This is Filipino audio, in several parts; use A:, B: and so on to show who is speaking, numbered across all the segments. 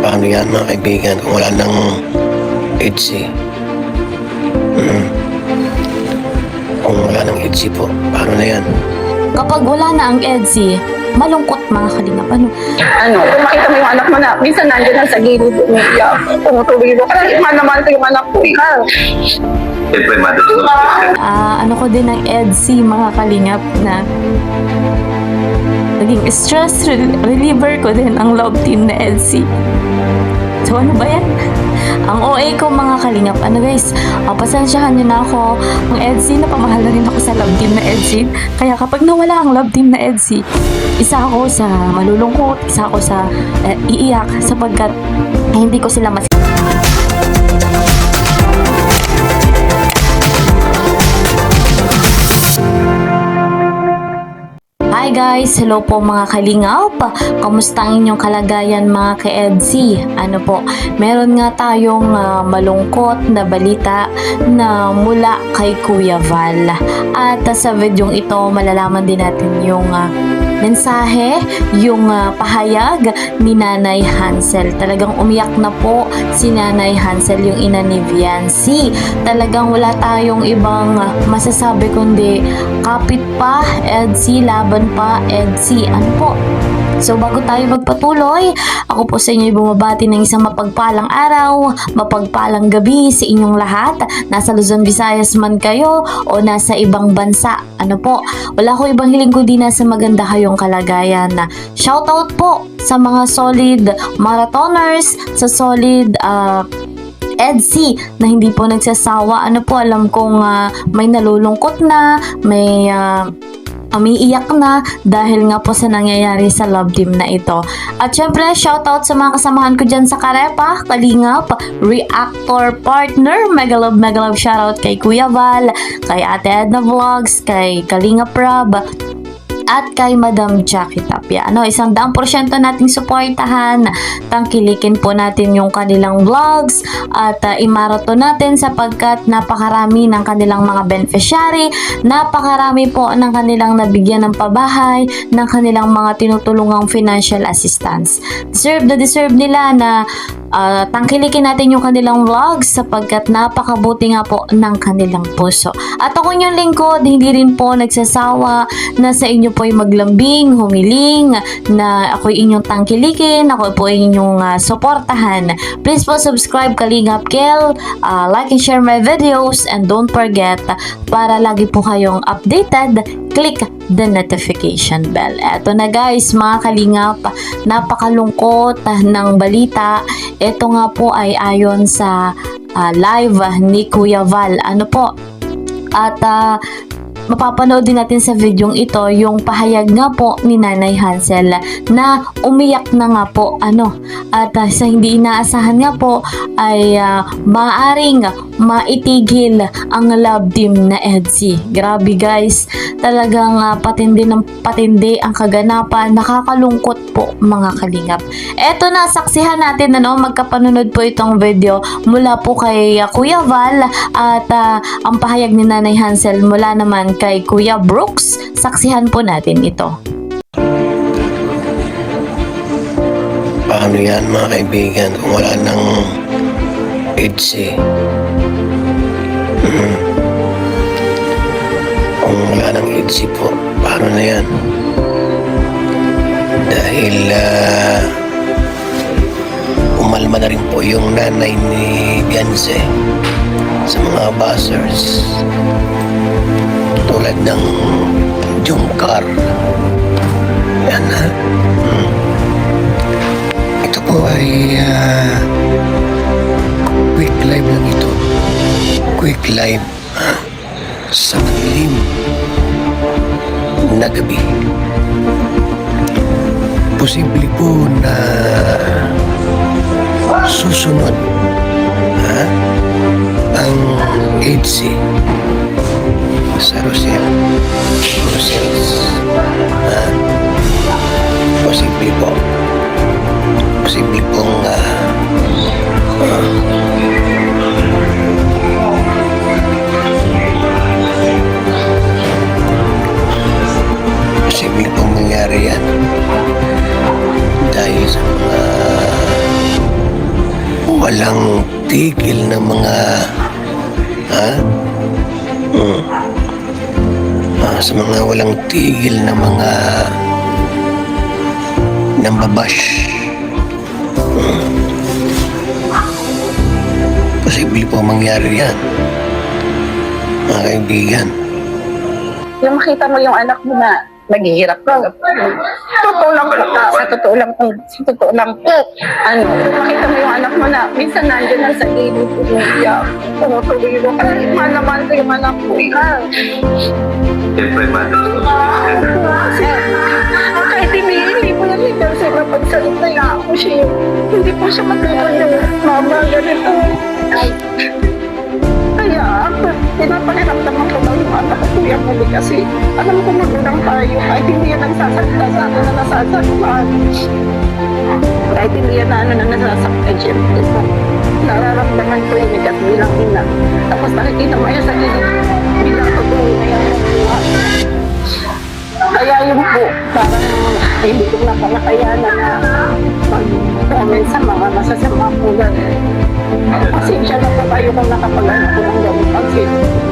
A: Paano yan mga kaibigan kung wala ng EDSI? Kung wala ng EDSI po, paano na yan?
B: Kapag wala na ang EDSI, malungkot mga kalingap.
C: Kung makita mo yung anak mo na, minsan nandiyan lang sa gilid, umiiyak, tumutubig mo. Kasi naman ko yung anak ko.
D: Siyempre,
B: Ano ko din ang EDSI mga kalingap na naging stress reliever ko din ang love team na EDSI. So ano ba yan? Ang OA ko mga kalingap. Guys, pasensyahan nyo na ako. Ang EDSI, napamahal na rin ako sa love team na EDSI. Kaya kapag nawala ang love team na EDSI, isa ako sa malulungkot, isa ako sa iiyak sapagkat hindi ko sila mas... Hi guys! Hello po mga kalingap! Kamusta ang inyong kalagayan mga ka-EDSI? Meron nga tayong malungkot na balita na mula kay Kuya Val. At sa videong ito, malalaman din natin yung mensahe, yung pahayag ni Nanay Hansel. Talagang umiyak na po si Nanay Hansel, yung ina ni Viancy. Talagang wala tayong ibang masasabi kundi kapit pa, EDSI, laban pa, EDSI. So bago tayo magpatuloy, ako po sa inyo bumabati ng isang mapagpalang araw, mapagpalang gabi sa inyong lahat. Nasa Luzon, Visayas man kayo o nasa ibang bansa. Wala ko ibang hiling kundi nasa maganda kayong kalagayan. Shoutout po sa mga solid marathoners, sa solid EDSI na hindi po nagsasawa. Alam kong may nalulungkot na, may umiiyak na dahil nga po sa nangyayari sa love team na ito. At syempre, shoutout sa mga kasamahan ko dyan sa Karepa, Kalingap, Reactor Partner, mega love shoutout kay Kuya Val, kay Ate Edna Vlogs, kay Kalingap Rob, at kay Madam Jackie Tapia. 100% nating suportahan. Tangkilikin po natin yung kanilang vlogs at imaraton natin sapagkat napakarami ng kanilang mga beneficiary, napakarami po ng kanilang nabigyan ng pabahay, ng kanilang mga tinutulungang financial assistance. Deserve nila na tangkilikin natin yung kanilang vlogs sapagkat napakabuti nga po ng kanilang puso. At ako yung lingkod, hindi rin po nagsasawa na sa inyo po ay maglambing, humiling, na ako'y inyong tangkilikin, ako po ay inyong suportahan. Please po subscribe Kalingap Kel, like and share my videos, and don't forget, para lagi po kayong updated, click the notification bell. Eto na guys, mga kalingap, napakalungkot ng balita. Ito nga po ay ayon sa live ni Kuya Val. At mapapanood din natin sa videong ito yung pahayag nga po ni Nanay Hansel na umiyak na nga po at sa hindi inaasahan nga po ay maaring maitigil ang love team na EDSI. Grabe guys, talagang patindi ng patindi ang kaganapan. Nakakalungkot po mga kalingap. Eto na, saksihan natin magkapanunod po itong video mula po kay Kuya Val at ang pahayag ni Nanay Hansel mula naman kay Kuya Brooks. Saksihan po natin ito.
A: Paano yan mga kaibigan kung wala ng EDSI? Kung wala ng EDSI po, paano na yan? Dahil umalma na rin po yung nanay ni Beyonce sa mga buzzers tulad ng Jungkar. Yan ito po ay quick live lang ito. Quick live sa madilim na gabi. Posible po na susunod ang EDSI sa Rosales. Posible po. Posible pong posible pong nangyari yan dahil sa mga walang tigil na mga sa mga walang tigil na mga nambabash. Posible po mangyari yan, mga kaibigan.
C: Yung makita mo yung anak mo na naghihirap ka. Totoo lang po. Sa totoo lang po. Makita mo yung anak mo na minsan nandiyan lang sa gilid. Umiiyak. Tumutuloy ko. Kasi mahal na mahal ko yung anak ko.
D: Siyempre, mother.
C: Kahit hindi mo yan hindi siya mapagsalita ako siya. Hindi po siya matutuloy yung mama ganito. Kaya, pinapakiramdaman ko daw yung anak ko, Kuya Muli, kasi alam ko magulang tayo, kahit hindi yan nagsasalita sa akin na nasasaktan. Kahit hindi yan na nasasaktan, syempre po. Nararamdaman ko yung bigat bilang ina. Tapos nakikita mo yan sa gilid, bilang totoo na yan ang buhay. Kaya yun po, parang hindi ko na kalakayanan na mag-comment sa mga masasama po yan. Pasensya na po kayo kung nakapag-anak ko ng gawin kasi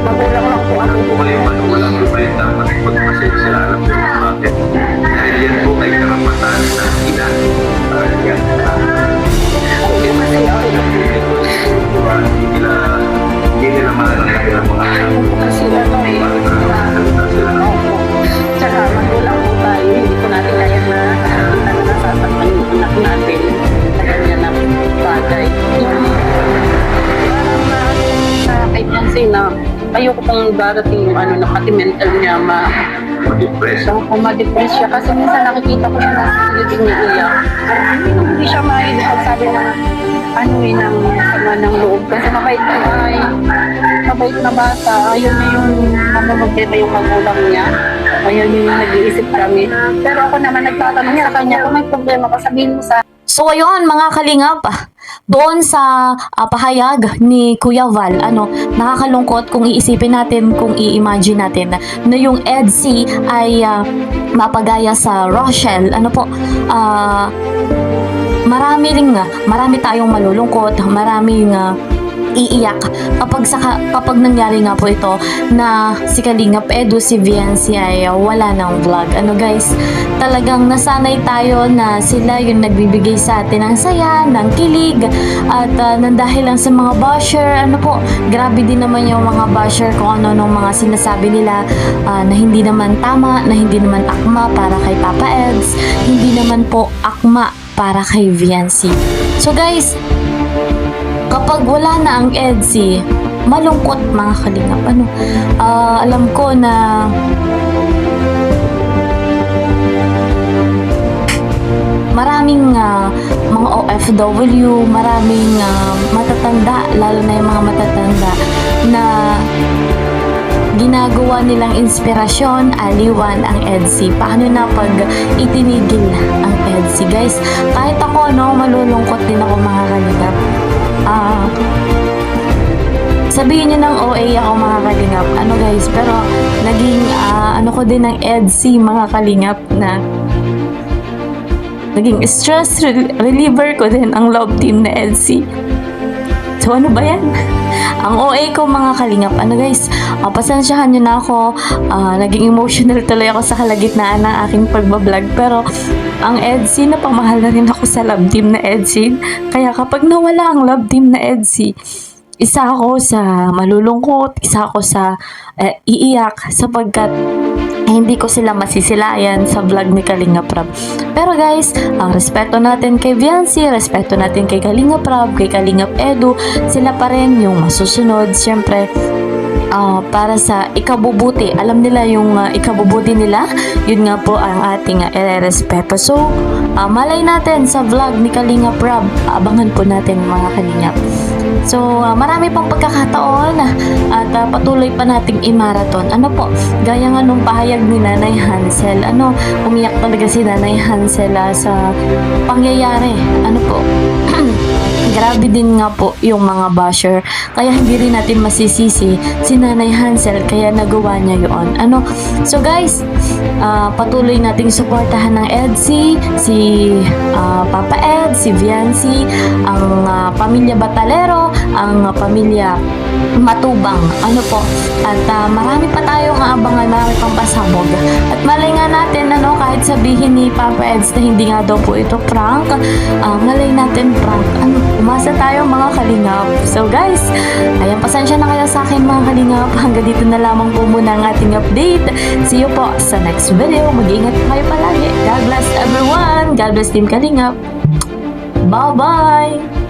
C: magulang lang po ako.
D: Po kayo, wala po kayo dapat magpasensya. Alam niyo kung bakit. Dahil yan po ay karapatan ng ina. Yan.
C: Hindi kasi ako
D: Hindi nila malang kanilang mga anak.
C: kasi tsaka magulang po tayo, hindi po natin kaya na nasasaktan yung anak natin sa ganyan na bagay. Sa kay Fiancé na ayoko pong darating yung na pati mental niya
D: Mag-depress.
C: so kung ma-depress siya kasi minsan nakikita ko siya nasa silid niya iyak. Hindi siya mahilig sabi na ng sama ng loob kasi mabait na bata. Ayun na yung mamamagdema yung magulang niya. Ayun yung nag-iisip kami. Pero ako naman nagtatanong sa kanya kung may problema ka sabihin mo sa
B: So ayun mga kalingap, doon sa pahayag ni Kuya Val, nakakalungkot kung iisipin natin, kung i-imagine natin na yung EDC ay mapagaya sa Rochelle. Marami tayong malulungkot, maraming iiyak kapag nangyari nga po ito na si Kalingap Edu, si Viancy ay wala ng vlog. Guys, talagang nasanay tayo na sila yung nagbibigay sa atin ng saya, ng kilig at dahil lang sa mga basher, grabe din naman yung mga basher kung ano nung mga sinasabi nila na hindi naman tama, na hindi naman akma para kay Papa Eds, hindi naman po akma para kay Viancy. So guys, kapag wala na ang EDC, malungkot mga kalingap. Alam ko na maraming mga OFW, maraming matatanda, lalo na yung mga matatanda na ginagawa nilang inspirasyon, aliwan ang EDC. Paano na pag itinigil ang EDC? Guys, kahit ako, malulungkot din ako mga kalingap. Sabihin nyo ng OA ako mga kalingap, guys, pero naging ko din ng EDC mga kalingap na naging stress reliever ko din ang love team na EDC. So ano ba yan? Ang OA ko mga kalingap, guys, pasensyahan nyo na ako, naging emotional tuloy ako sa kalagitnaan ng aking pagbablog, pero ang EDC, napamahal na rin ako sa love team na EDC. Kaya kapag nawala ang love team na EDC, isa ako sa malulungkot, isa ako sa iiyak sapagkat hindi ko sila masisilayan sa vlog ni Kalingap Rab. Pero guys, ang respeto natin kay Viancy, respeto natin kay Kalingap Rab, kay Kalingap Edu, sila pa rin yung masusunod. Siyempre, para sa ikabubuti. Alam nila yung ikabubuti nila. Yun nga po ang ating respeto. So, malay natin sa vlog ni Kalingap Rab. Abangan po natin mga Kalingap. So, marami pang pagkakataon at patuloy pa nating i-marathon. Gaya nga nung pahayag ni Nanay Hansel. Umiyak talaga si Nanay Hansel sa pangyayari. Grabe grabe din nga po yung mga basher. Kaya hindi rin natin masisisi si Nanay Hansel kaya nagawa niya yun. So guys, patuloy nating suportahan ng EDSI, si Papa Ed, si Viancy, ang pamilya Batalero, ang pamilya Matubang. At marami pa tayong aabangan, marami pang pasabog. At malay nga natin, kahit sabihin ni Papa Eds na hindi nga daw po ito prank, malay natin prank. Umasa tayo mga kalingap. So guys, ayan, pasensya na kayo sa akin mga kalingap. Hanggang dito na lamang po muna ang ating update. See you po sa next video. Mag-iingat po kayo palagi. God bless everyone. God bless Team Kalingap. Bye-bye!